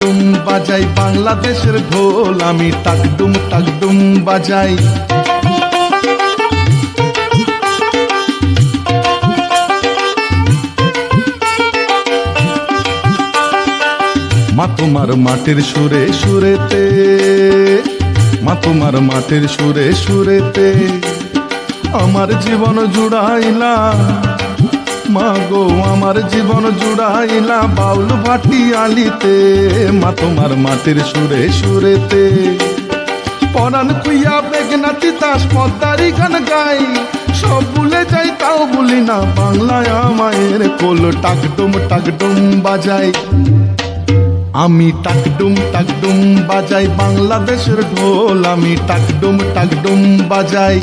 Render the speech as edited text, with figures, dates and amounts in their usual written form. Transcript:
টাকডুম বাজাই, বাংলাদেশের ঢোল আমি টাকডুম টাকডুম বাজাই। মা তোমার মাটির সুরে সুরেতে, মা তোমার মাটির সুরে সুরেতে আমার জীবন জুড়াইলা, মা গো আমার জীবন জুড়াইলা বাউল ভাটি আলিতে। মা তোমার মাটির সুরে সুরেতে পরাণ কুইয়া বেগনা তিতাস পদ্মারি গান গাই, সব ভুলে যাই তাও ভুলি না বাংলায় মায়ের কোল। টাকডুম টাকডুম বাজাই আমি টাকডুম টাকডুম বাজাই, বাংলাদেশের ঢোল আমি টাকডুম টাকডুম বাজাই।